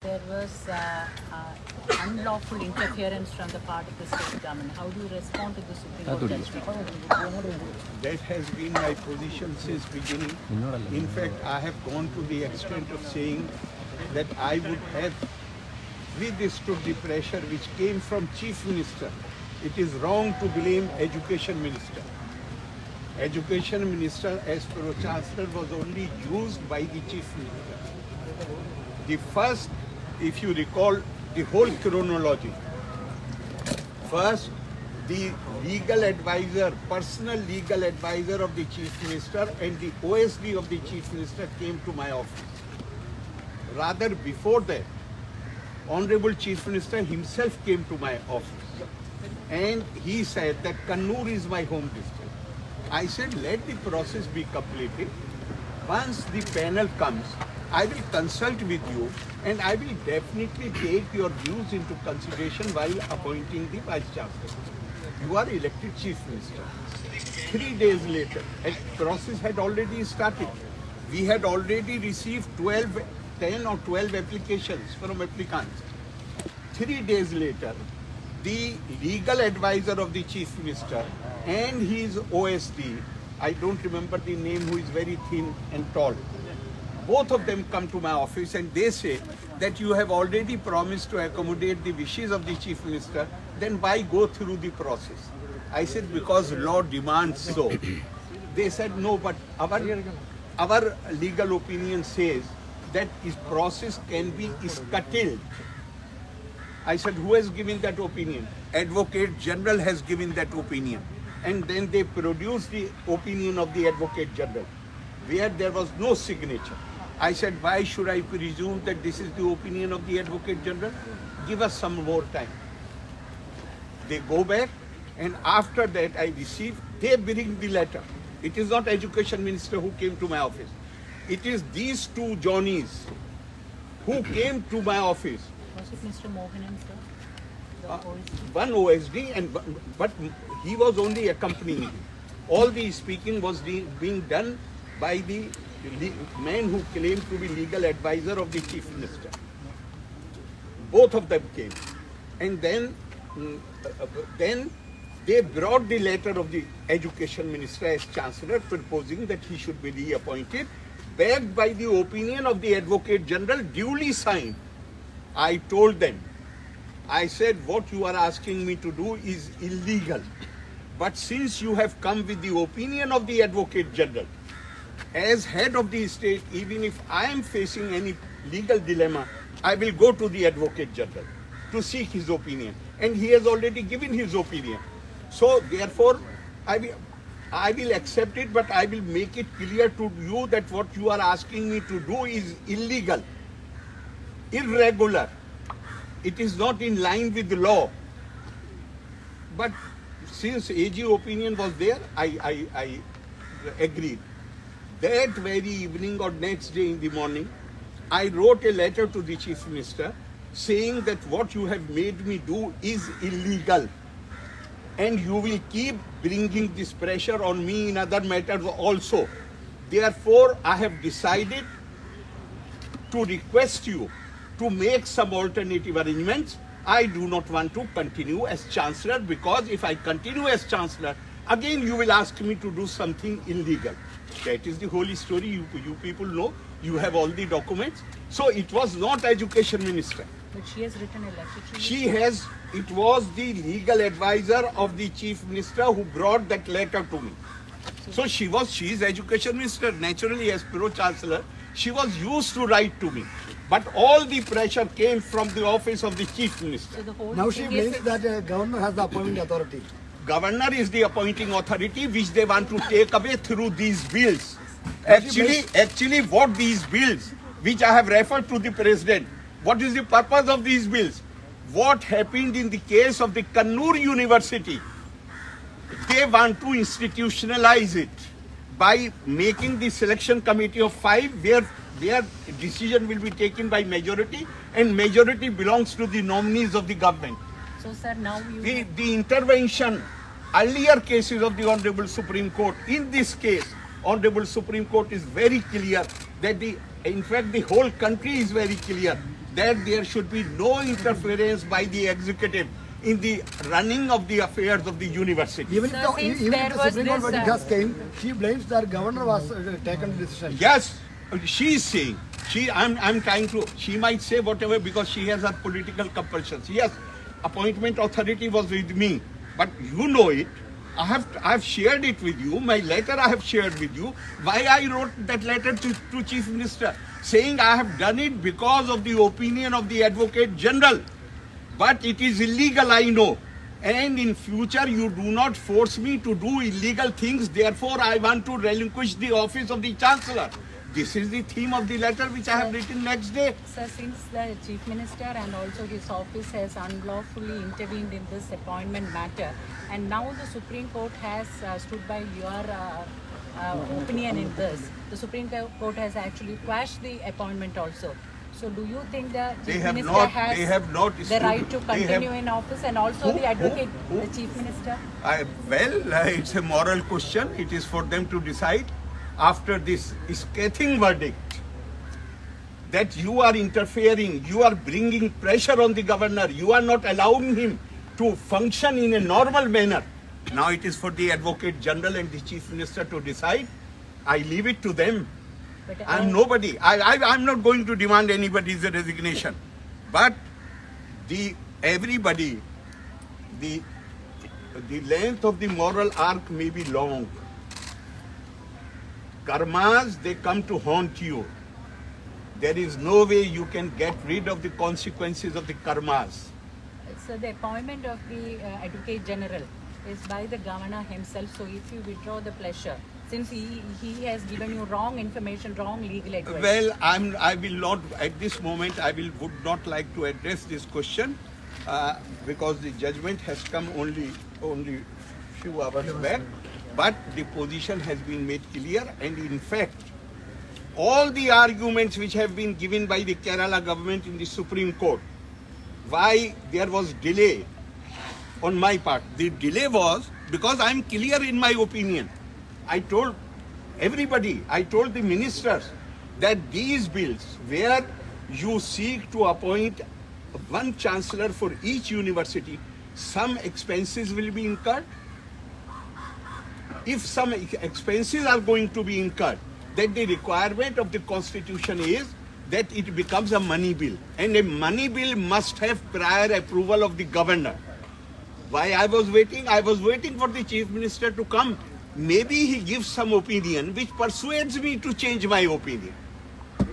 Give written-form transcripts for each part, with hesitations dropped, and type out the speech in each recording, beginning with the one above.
There was unlawful interference from the part of the state government. How do you respond to the Supreme Court judgment? That has been my position since beginning. In fact, I have gone to the extent of saying that I would have withstood the pressure which came from Chief Minister. It is wrong to blame Education Minister. Education Minister, as Pro Chancellor, was only used by the Chief Minister. The first, if you recall the whole chronology, first the legal advisor, personal legal advisor of the Chief Minister and the OSD of the Chief Minister came to my office. Rather before that, Honorable Chief Minister himself came to my office and he said that Kannur is my home district. I said, let the process be completed. Once the panel comes, I will consult with you and I will definitely take your views into consideration while appointing the Vice Chancellor. You are elected Chief Minister. 3 days later, the process had already started. We had already received 10 or 12 applications from applicants. 3 days later, the legal advisor of the Chief Minister and his OSD, I don't remember the name, who is very thin and tall, both of them come to my office and they say that you have already promised to accommodate the wishes of the Chief Minister, then why go through the process? I said, because law demands so. They said, no, but our legal opinion says that this process can be scuttled. I said, who has given that opinion? Advocate General has given that opinion. And then they produced the opinion of the Advocate General, where there was no signature. I said, why should I presume that this is the opinion of the Advocate General? Give us some more time. They go back, and after that I receive, they bring the letter. It is not Education Minister who came to my office. It is these two Johnnies who came to my office. Was it Mr. Mohanan, sir? The OSD? One OSD, but he was only accompanying. All the speaking was being done by the man who claimed to be legal advisor of the Chief Minister. Both of them came. And then they brought the letter of the Education Minister as Chancellor proposing that he should be reappointed, backed by the opinion of the Advocate General, duly signed. I told them, I said, what you are asking me to do is illegal. But since you have come with the opinion of the Advocate General, as head of the state, even if I am facing any legal dilemma, I will go to the Advocate General to seek his opinion. And he has already given his opinion. So therefore, I will accept it, but I will make it clear to you that what you are asking me to do is illegal, irregular. It is not in line with the law. But since AG opinion was there, I agreed. That very evening or next day in the morning, I wrote a letter to the Chief Minister saying that what you have made me do is illegal. And you will keep bringing this pressure on me in other matters also. Therefore, I have decided to request you to make some alternative arrangements. I do not want to continue as Chancellor, because if I continue as Chancellor, again you will ask me to do something illegal. That is the whole story. You people know. You have all the documents. So it was not Education Minister. But she has written a letter to you. She has. It was the legal advisor of the Chief Minister who brought that letter to me. So she is Education Minister. Naturally, as Pro Chancellor, she was used to write to me. But all the pressure came from the office of the Chief Minister. So the whole Now she believes that governor has the appointing authority. Governor is the appointing authority, which they want to take away through these bills. Actually, what these bills, which I have referred to the President, what is the purpose of these bills? What happened in the case of the Kannur University? They want to institutionalize it by making the selection committee of 5, where their decision will be taken by majority, and majority belongs to the nominees of the government. So, sir, now you... The intervention, earlier cases of the Honorable Supreme Court, in this case, Honorable Supreme Court is very clear that in fact the whole country is very clear that there should be no interference by the executive in the running of the affairs of the university. Even Sir, if since the there was Supreme Court this, verdict just came, she blames that governor was taken the decision. Yes, she is saying. I'm trying to. She might say whatever because she has her political compulsions. Yes, appointment authority was with me, but you know it. I've shared it with you. My letter I have shared with you. Why I wrote that letter to Chief Minister, saying I have done it because of the opinion of the Advocate General. But it is illegal, I know. And in future, you do not force me to do illegal things. Therefore, I want to relinquish the office of the Chancellor. This is the theme of the letter which I have written next day. Sir, since the Chief Minister and also his office has unlawfully intervened in this appointment matter, and now the Supreme Court has stood by your opinion in this. The Supreme Court has actually quashed the appointment also. So do you think the Chief Minister has the right to continue in office, and also the Advocate, the Chief Minister? It's a moral question. It is for them to decide. After this scathing verdict that you are interfering, you are bringing pressure on the governor, you are not allowing him to function in a normal manner. Now it is for the Advocate General and the Chief Minister to decide. I leave it to them. But I'm nobody. I'm not going to demand anybody's resignation. But the length of the moral arc may be long. Karmas, they come to haunt you. There is no way you can get rid of the consequences of the karmas. So the appointment of the Advocate General is by the governor himself. So if you withdraw the pleasure, since he has given you wrong information, wrong legal advice. Well, I will not at this moment. Would not like to address this question because the judgment has come only few hours back. But the position has been made clear, and in fact, all the arguments which have been given by the Kerala government in the Supreme Court, why there was delay on my part. The delay was because I am clear in my opinion. I told everybody, I told the ministers that these bills where you seek to appoint one chancellor for each university, some expenses will be incurred. If some expenses are going to be incurred, then the requirement of the constitution is that it becomes a money bill. And a money bill must have prior approval of the governor. Why I was waiting? I was waiting for the Chief Minister to come. Maybe he gives some opinion which persuades me to change my opinion.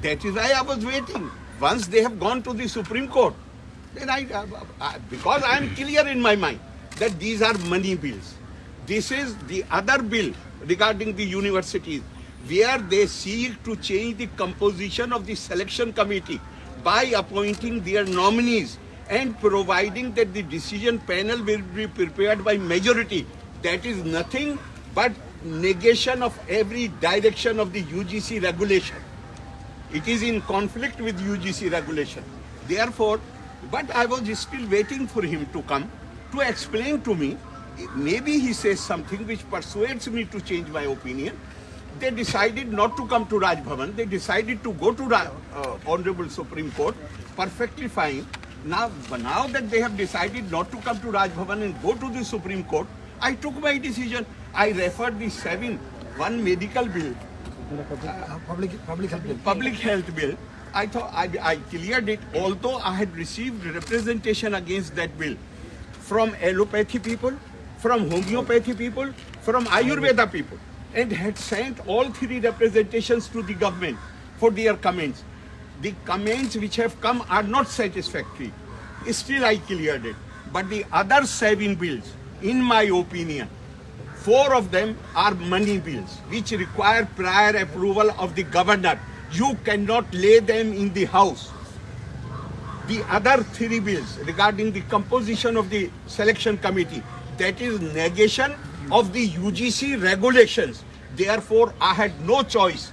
That is why I was waiting. Once they have gone to the Supreme Court, then because I am clear in my mind that these are money bills. This is the other bill regarding the universities where they seek to change the composition of the selection committee by appointing their nominees and providing that the decision panel will be prepared by majority. That is nothing but negation of every direction of the UGC regulation. It is in conflict with UGC regulation. Therefore, but I was still waiting for him to come to explain to me. Maybe he says something which persuades me to change my opinion. They decided not to come to Raj Bhavan. They decided to go to Honorable Supreme Court. Perfectly fine. Now that they have decided not to come to Raj Bhavan and go to the Supreme Court, I took my decision. I referred the one medical bill, public health bill. I thought I cleared it, although I had received representation against that bill from allopathy people, from homeopathy people, from Ayurveda people, and had sent all three representations to the government for their comments. The comments which have come are not satisfactory. Still I cleared it. But the other 7 bills, in my opinion, 4 of them are money bills which require prior approval of the governor. You cannot lay them in the house. The other 3 bills regarding the composition of the selection committee, that is negation of the UGC regulations. Therefore, I had no choice.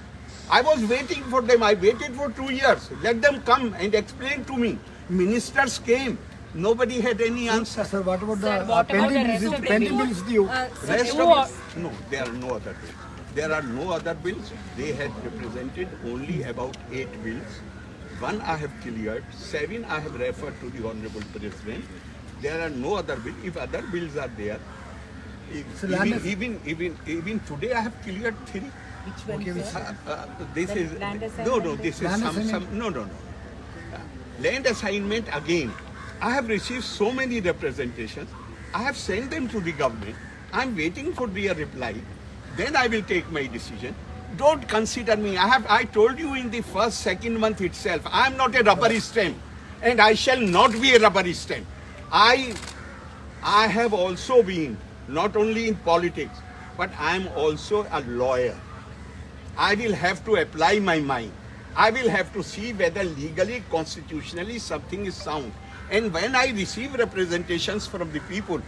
I was waiting for them. I waited for 2 years. Let them come and explain to me. Ministers came. Nobody had any answer. Sir, what about Sir, the what about the pending rest bills? of the Pending bills? bills due. Rest of it, no, there are no other bills. There are no other bills. They had represented only about 8 bills. 1 I have cleared, 7 I have referred to the Honorable President. There are no other bills. If other bills are there, even today I have cleared 3. Which one, sir? This The is land no, assignment this is Land some assignment? no. Land assignment again. I have received so many representations. I have sent them to the government. I am waiting for their reply. Then I will take my decision. Don't consider me. I told you in the second month itself, I am not a rubber stamp, and I shall not be a rubber stamp. I have also been not only in politics, but I am also a lawyer. I will have to apply my mind. I will have to see whether legally, constitutionally something is sound. And when I receive representations from the people,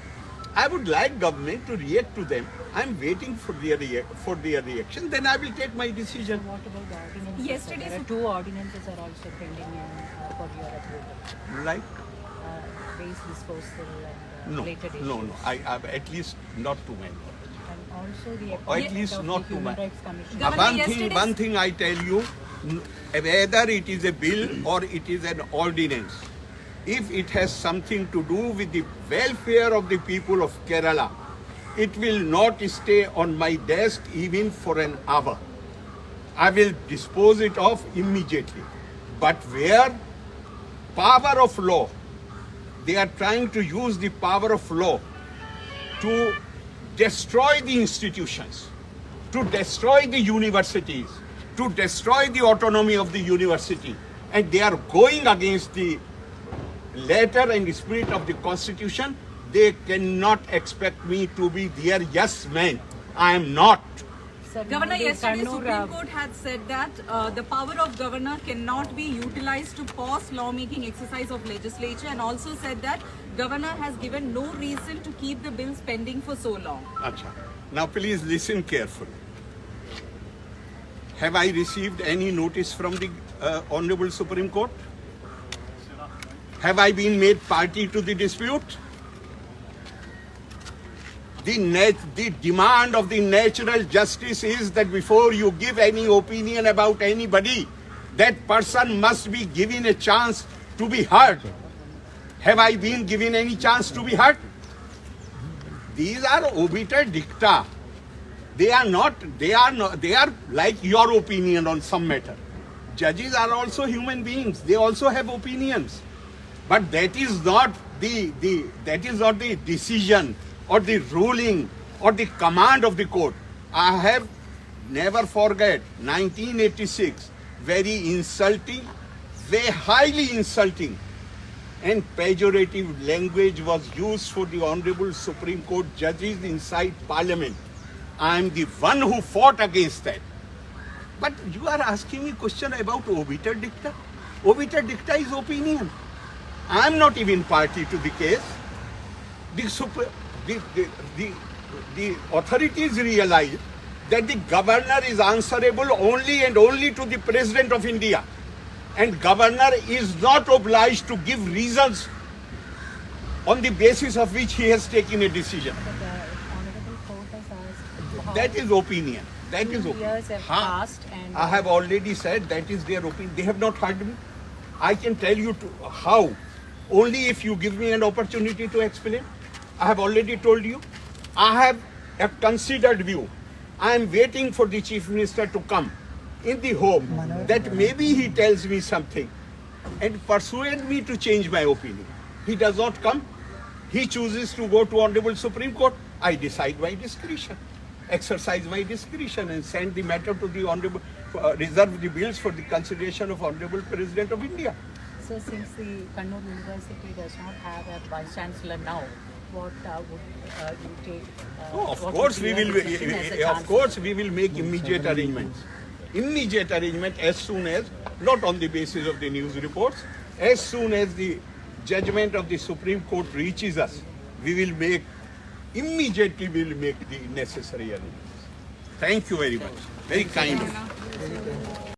I would like government to react to them. I am waiting for their reaction. Then I will take my decision. What about the ordinances? Yesterday, There are 2 ordinances are also pending for your approval. Like? Waste disposal and No, related issues. no. I have at least not too many. And also the Or at appointment least of not the too Human much. Rights Commission. Governor, One thing I tell you, whether it is a bill or it is an ordinance, if it has something to do with the welfare of the people of Kerala, it will not stay on my desk even for an hour. I will dispose it off immediately. But where power of law, they are trying to use the power of law to destroy the institutions, to destroy the universities, to destroy the autonomy of the university. And they are going against the letter and the spirit of the Constitution. They cannot expect me to be their yes man. I am not. Sir, Governor, the yesterday Kannur, Supreme Court had said that the power of governor cannot be utilized to pause lawmaking exercise of legislature, and also said that governor has given no reason to keep the bills pending for so long. Acha. Now please listen carefully. Have I received any notice from the Honorable Supreme Court? Have I been made party to the dispute? The demand of the natural justice is that before you give any opinion about anybody, that person must be given a chance to be heard. Have I been given any chance to be heard? These are obiter dicta. They are like your opinion on some matter. Judges are also human beings. They also have opinions. But that is not the decision or the ruling or the command of the court. I have never forget 1986, very insulting, very highly insulting and pejorative language was used for the Honorable Supreme Court judges inside Parliament. I am the one who fought against that. But you are asking me question about obiter dicta. Obiter dicta is opinion. I am not even party to the case. The authorities realize that the governor is answerable only and only to the President of India. And governor is not obliged to give reasons on the basis of which he has taken a decision. But the Honorable Court has asked how That is opinion. That is 2 opinion. years have passed and I have already said that is their opinion. They have not heard me. I can tell you how. Only if you give me an opportunity to explain. I have already told you. I have a considered view. I am waiting for the Chief Minister to come in the hope that maybe he tells me something and persuade me to change my opinion. He does not come. He chooses to go to Honorable Supreme Court. I decide by discretion, exercise my discretion and send the matter to the Honorable, reserve the bills for the consideration of Honorable President of India. so since the Kannur University does not have a Vice Chancellor now, what would you take? Of what course, would be we your will. decision as a Of Chancellor? course, we will make immediate arrangements. Immediate arrangement as soon as, not on the basis of the news reports, as soon as the judgment of the Supreme Court reaches us, we will make immediately. We will make the necessary arrangements. Thank you very much. Very kind of you.